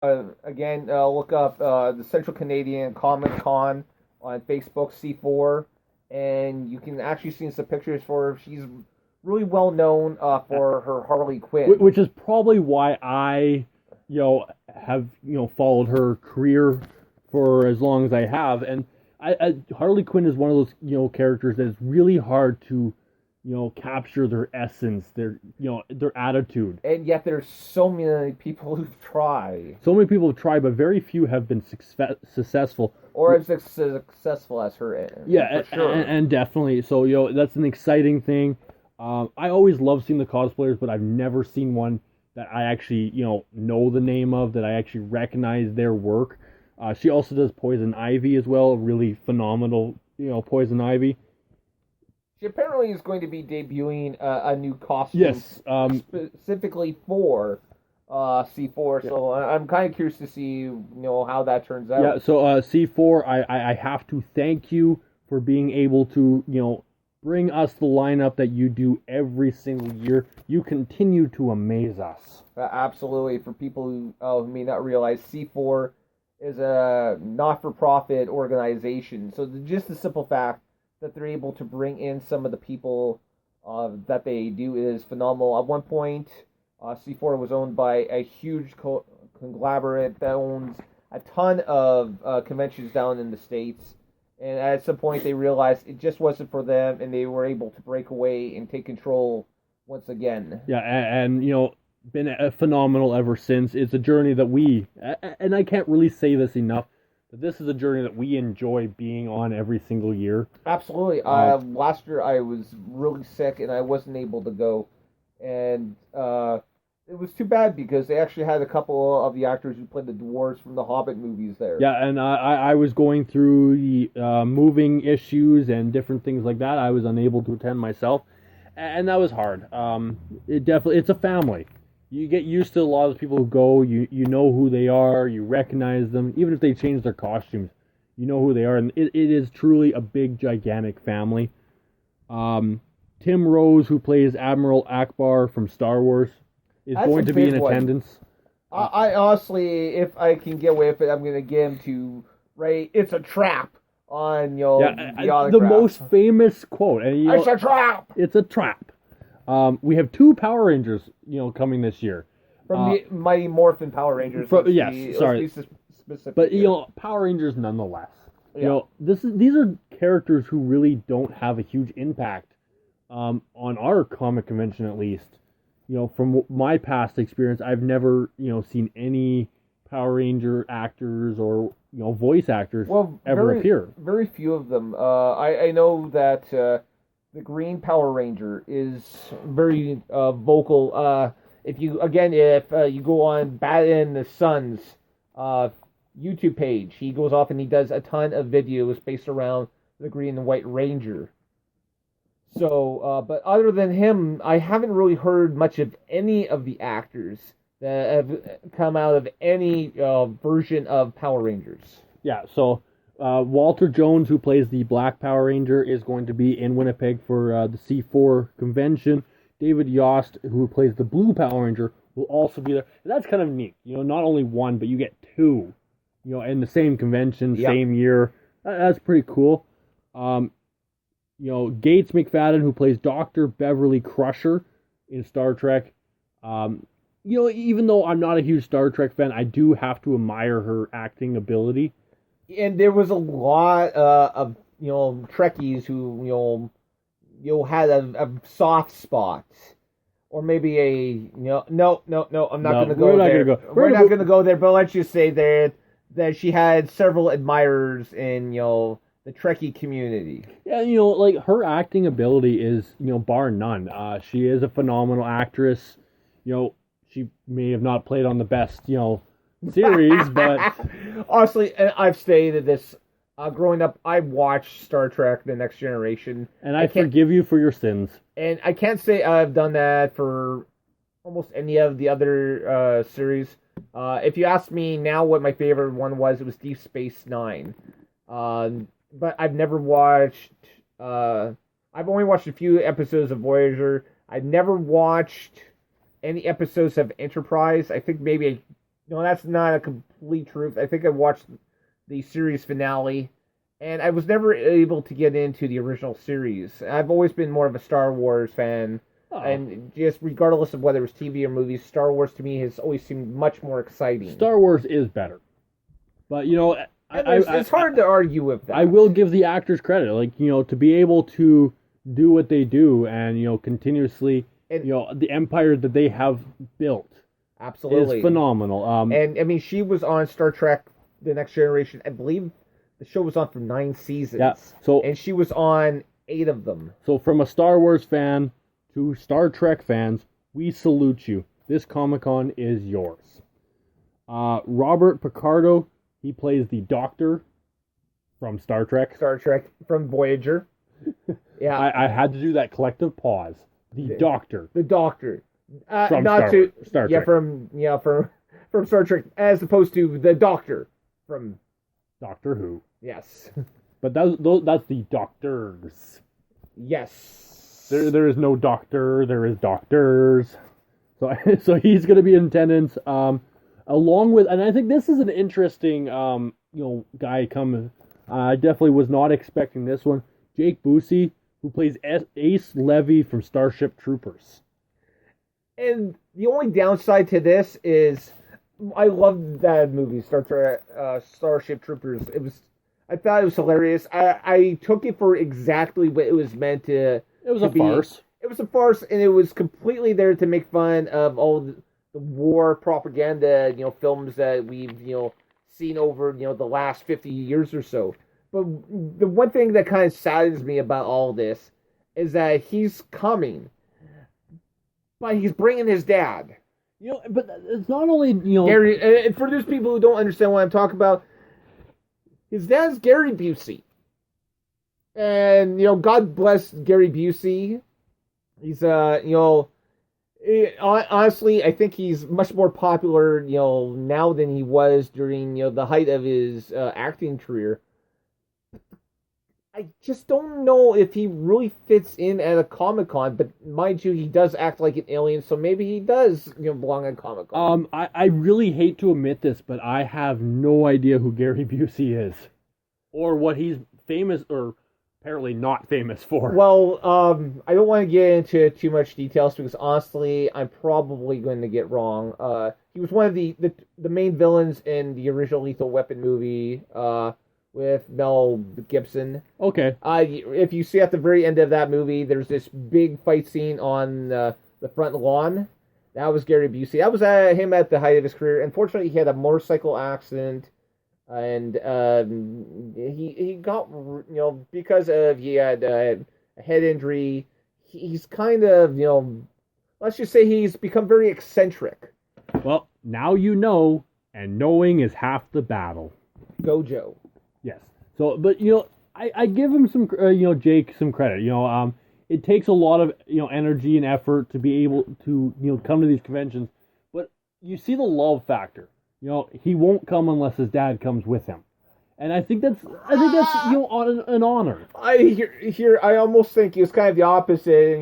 Again, look up the Central Canadian Comic Con on Facebook, C4, and you can actually see some pictures for her. She's really well known for her Harley Quinn. Which is probably why I, have followed her career for as long as I have, and Harley Quinn is one of those characters that is really hard to capture their essence, their attitude. And yet there's so many people who try. So many people have tried, but very few have been successful. Or as successful as her. Yeah, for sure. And definitely. So, that's an exciting thing. I always love seeing the cosplayers, but I've never seen one that I actually, know the name of, that I actually recognize their work. She also does Poison Ivy as well, really phenomenal, Poison Ivy. She apparently is going to be debuting a new costume. Yes. Specifically for C4, yeah. So I'm kind of curious to see, how that turns out. Yeah, so C4, I have to thank you for being able to, bring us the lineup that you do every single year. You continue to amaze us. Absolutely. For people who may not realize, C4 is a not-for-profit organization. So just the simple fact that they're able to bring in some of the people that they do is phenomenal. At one point, C4 was owned by a huge conglomerate that owns a ton of conventions down in the States. And at some point, they realized it just wasn't for them, and they were able to break away and take control once again. Yeah, and been phenomenal ever since. It's a journey that we, and I can't really say this enough, but this is a journey that we enjoy being on every single year. Absolutely. Last year I was really sick and I wasn't able to go, and it was too bad because they actually had a couple of the actors who played the dwarves from the Hobbit movies there. Yeah, and I was going through the moving issues and different things like that. I was unable to attend myself, and that was hard. It's a family. You get used to a lot of the people who go. You know who they are. You recognize them, even if they change their costumes. You know who they are, and it is truly a big, gigantic family. Tim Rose, who plays Admiral Akbar from Star Wars, is going to be in attendance. I honestly, if I can get away with it, I'm going to get him to write "It's a trap" on the autograph. The most famous quote. And, it's a trap. It's a trap. We have 2 Power Rangers, coming this year. From the Mighty Morphin Power Rangers. Sorry. Specific, but, Power Rangers nonetheless. Yeah. These are characters who really don't have a huge impact on our comic convention, at least. From my past experience, I've never, seen any Power Ranger actors or, voice actors ever appear. Very few of them. I know that the Green Power Ranger is very vocal. If you go on Batman the Sun's YouTube page, he goes off and he does a ton of videos based around the Green and White Ranger. So, but other than him, I haven't really heard much of any of the actors that have come out of any version of Power Rangers. Yeah, so Walter Jones, who plays the Black Power Ranger, is going to be in Winnipeg for the C4 convention. David Yost, who plays the Blue Power Ranger, will also be there. And that's kind of neat. Not only one, but you get 2, in the same convention, same year. That's pretty cool. Gates McFadden, who plays Dr. Beverly Crusher in Star Trek. Even though I'm not a huge Star Trek fan, I do have to admire her acting ability. And there was a lot of Trekkies who had a soft spot, or maybe a no. I'm not going to go there. We're not going to go there. But let's just say that she had several admirers in the Trekkie community. Yeah, her acting ability is bar none. She is a phenomenal actress. She may have not played on the best series, but honestly, and I've stated this. Growing up, I watched Star Trek: The Next Generation, and I forgive you for your sins. And I can't say I've done that for almost any of the other series. If you ask me now, what my favorite one was, it was Deep Space Nine. But I've never watched. I've only watched a few episodes of Voyager. I've never watched any episodes of Enterprise. I think maybe No, that's not a complete truth. I think I watched the series finale, and I was never able to get into the original series. I've always been more of a Star Wars fan, and just regardless of whether it was TV or movies, Star Wars to me has always seemed much more exciting. Star Wars is better, but it's hard to argue with that. I will give the actors credit, like to be able to do what they do, and continuously, the empire that they have built. Absolutely. Is phenomenal. And I mean, she was on Star Trek: The Next Generation. I believe the show was on for 9 seasons. Yeah. And she was on 8 of them. So from a Star Wars fan to Star Trek fans, we salute you. This Comic Con is yours. Robert Picardo, he plays the Doctor from Star Trek. Star Trek from Voyager. Yeah. I had to do that collective pause. The Doctor. The Doctor. From Star Trek. From Star Trek, as opposed to the Doctor from Doctor Who. Yes. But that's the Doctors. Yes. There is no Doctor. There is Doctors. So he's going to be in attendance. Along with, and I think this is an interesting guy coming. I definitely was not expecting this one. Jake Busey, who plays Ace Levy from Starship Troopers. And the only downside to this is, I loved that movie, Starship Troopers. I thought it was hilarious. I took it for exactly what it was meant to. It was a farce. It was a farce, and it was completely there to make fun of all the war propaganda, films that we've, seen over, the last 50 years or so. But the one thing that kind of saddens me about all this is that he's coming. But he's bringing his dad. But it's not only, Gary, for those people who don't understand what I'm talking about, his dad's Gary Busey. And, God bless Gary Busey. He's, honestly, I think he's much more popular, now than he was during, the height of his acting career. I just don't know if he really fits in at a Comic-Con, but mind you, he does act like an alien, so maybe he does, belong at Comic-Con. I really hate to admit this, but I have no idea who Gary Busey is, or what he's famous or apparently not famous for. Well, I don't want to get into too much details because honestly, I'm probably going to get wrong. He was one of the main villains in the original Lethal Weapon movie. With Mel Gibson. Okay. If you see at the very end of that movie, there's this big fight scene on the front lawn. That was Gary Busey. That was him at the height of his career. Unfortunately, he had a motorcycle accident, and he got, because of he had a head injury. He's kind of, let's just say he's become very eccentric. Well, now you know, and knowing is half the battle. Go Joe. Yes. So, but I give him some, Jake some credit. It takes a lot of energy and effort to be able to come to these conventions, but you see the love factor. He won't come unless his dad comes with him, and I think that's an honor. I almost think it's kind of the opposite.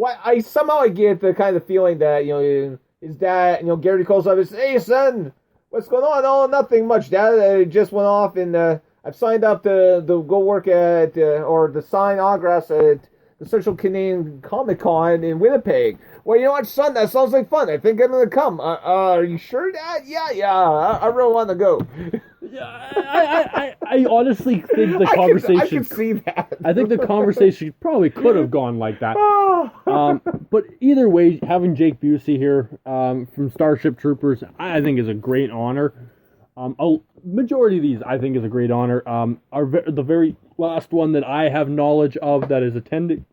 I somehow get the kind of feeling that his dad, Gary calls up and says, "Hey son, what's going on?" "Oh, nothing much, Dad. I just went off and I've signed up to go work at or to sign autographs at the Central Canadian Comic Con in Winnipeg." "Well, you know what, son? That sounds like fun. I think I'm gonna come." Are you sure, Dad?" Yeah. I really want to go." I honestly think the conversation. I can see that. I think the conversation probably could have gone like that. But either way, having Jake Busey here from Starship Troopers, I think is a great honor. A majority of these, I think, is a great honor. The very last one that I have knowledge of that is attending,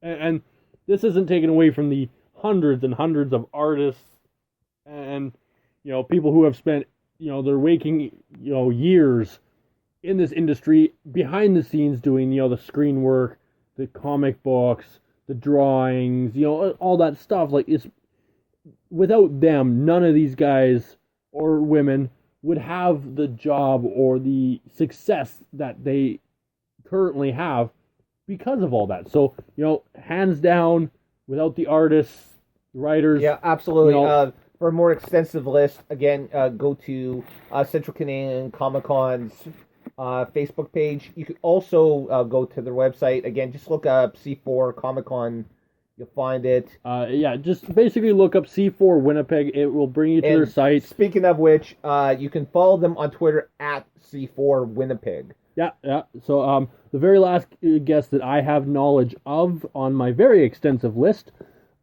and this isn't taken away from the hundreds and hundreds of artists and people who have spent their waking years in this industry behind the scenes doing the screen work, the comic books, the drawings, all that stuff. Like, it's without them, none of these guys or women would have the job or the success that they currently have because of all that. So, hands down, without the artists, writers. Yeah, absolutely. for a more extensive list, again, go to Central Canadian Comic Con's Facebook page. You could also go to their website. Again, just look up C4 Comic Con. You'll find it. Yeah, just basically look up C4 Winnipeg. It will bring you to their site. Speaking of which, you can follow them on Twitter at C4 Winnipeg. Yeah. So the very last guest that I have knowledge of on my very extensive list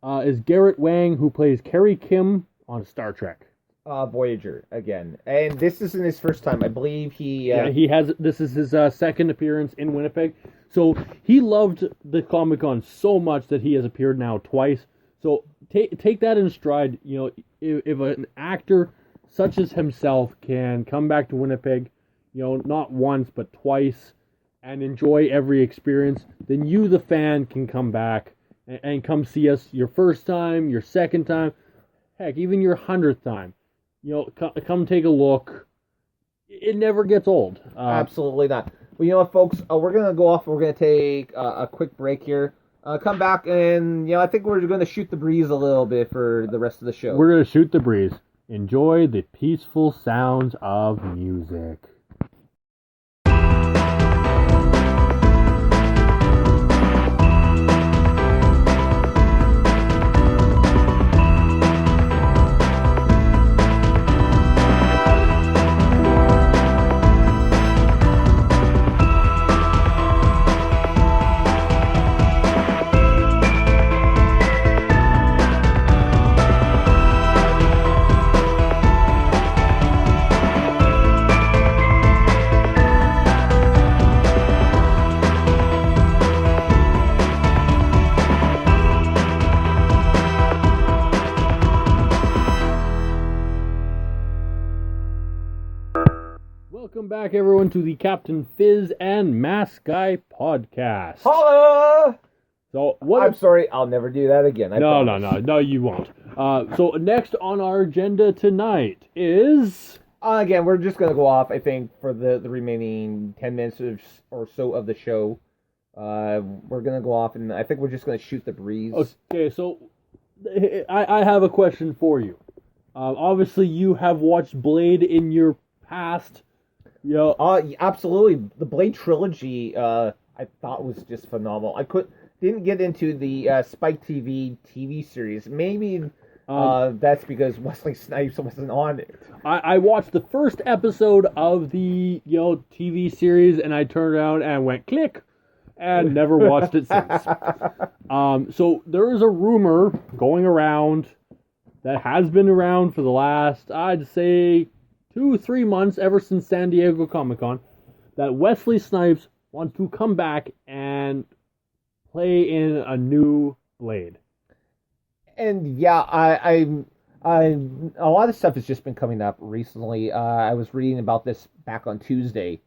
is Garrett Wang, who plays Kerry Kim on Star Trek. Voyager again, and this isn't his first time. I believe he has. This is his second appearance in Winnipeg. So he loved the Comic Con so much that he has appeared now twice. So take that in stride. You know, if an actor such as himself can come back to Winnipeg, you know, not once but twice, and enjoy every experience, then you, the fan, can come back and come see us your first time, your second time, heck, even your 100th time. You know, come take a look. It never gets old. Absolutely not. Well, you know what, folks? We're going to go off. We're going to take a quick break here. Come back and, you know, I think we're going to shoot the breeze a little bit for the rest of the show. We're going to shoot the breeze. Enjoy the peaceful sounds of music. Welcome back, everyone, to the Captain Fizz and Mask Guy podcast. Holla! So what? I'm sorry, I'll never do that again. No, you won't. So next on our agenda tonight is again, we're just gonna go off. I think for the remaining 10 minutes or so of the show, we're gonna go off, and I think we're just gonna shoot the breeze. Okay, so I have a question for you. Obviously, you have watched Blade in your past. Absolutely. The Blade trilogy, I thought was just phenomenal. I didn't get into the Spike TV series. Maybe that's because Wesley Snipes wasn't on it. I watched the first episode of the TV series, and I turned around and went click, and never watched it since. So there is a rumor going around that has been around for the last, I'd say, 2-3 months, ever since San Diego Comic Con, that Wesley Snipes wants to come back and play in a new Blade. And yeah, I a lot of stuff has just been coming up recently. I was reading about this back on Tuesday.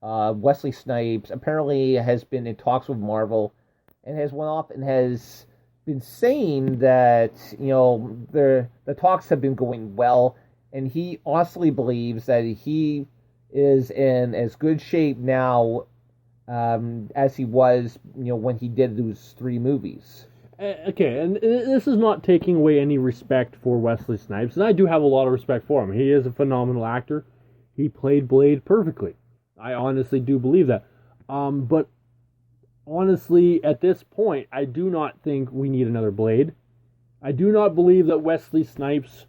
Wesley Snipes apparently has been in talks with Marvel, and has went off and has been saying that the talks have been going well. And he honestly believes that he is in as good shape now as he was, when he did those 3 movies. Okay, and this is not taking away any respect for Wesley Snipes, and I do have a lot of respect for him. He is a phenomenal actor. He played Blade perfectly. I honestly do believe that. But honestly, at this point, I do not think we need another Blade. I do not believe that Wesley Snipes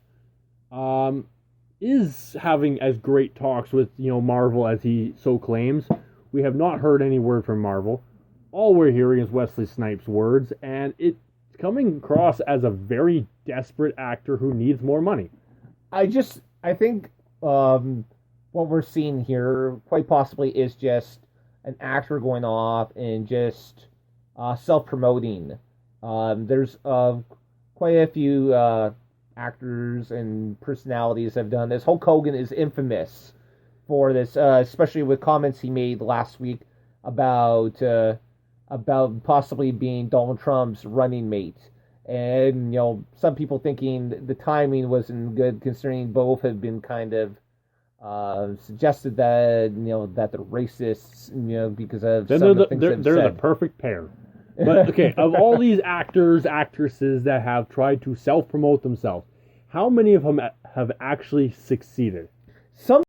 is having as great talks with Marvel as he so claims. We have not heard any word from Marvel. All we're hearing is Wesley Snipes' words, and it's coming across as a very desperate actor who needs more money. I think what we're seeing here quite possibly is just an actor going off and just self-promoting. There's quite a few actors and personalities have done this. Hulk Hogan is infamous for this, especially with comments he made last week about possibly being Donald Trump's running mate. And some people thinking the timing wasn't good, considering both have been kind of suggested that that they're racists, because of some of the things they've said. They're the perfect pair. But okay, of all these actors, actresses that have tried to self-promote themselves, how many of them have actually succeeded? Some